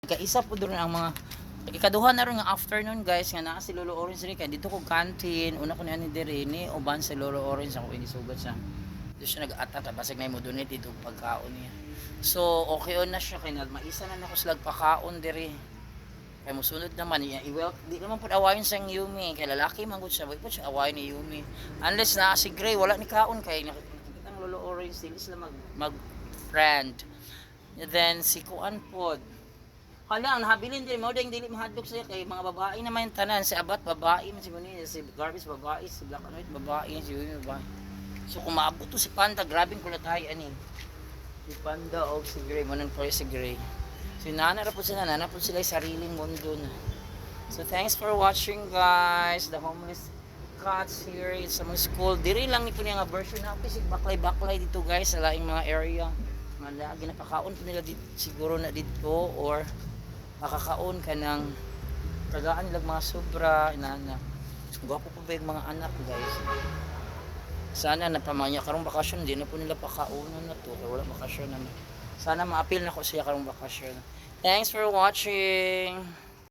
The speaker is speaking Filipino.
Kaisa po doon ang mga ikaduha na ron nga afternoon guys nga naa si Lolo Orange rin kay dito ko canteen una ko ni dire ni uban si Lolo Orange ako inisugat siya dito siya nag-atat basig na mo donate dito pagkaon niya so okay on na siya kay maisa na nako sila pagkaon dire kay mosunod naman niya di naman pud awayon sang Yumi kay lalaki man gud siya wa pud siya awayon ni Yumi unless na si Gray wala ni kaon kay nakita ang Lolo Orange dili sila mag friend then si Kuan pod hala, nahabilin din mo ding dili mahadlok siya kay mga babae naman yung tanan si Abat babae man si Muni si Garbis babae si Black and White babae si Yumi babae. So kung maabot to si Panda grabing kulatay ani. Si Panda o si Gray mo nang si Gray. So nana ra po sila yung sariling mundo na. So thanks for watching guys. The homeless cats here sa mga school. Diri lang ni po niya nga version na kasi baklay dito guys sa laing mga area. Mga ginapakaon po nila dito siguro na dito or makakaon ka ng tagaan nilang mga sobra inana gwapo po ba yung mga anak guys sana napamanya karong bakasyon hindi na po nila pakaunan na to kaya wala bakasyon naman sana ma-appeal na ko siya karong bakasyon thanks for watching.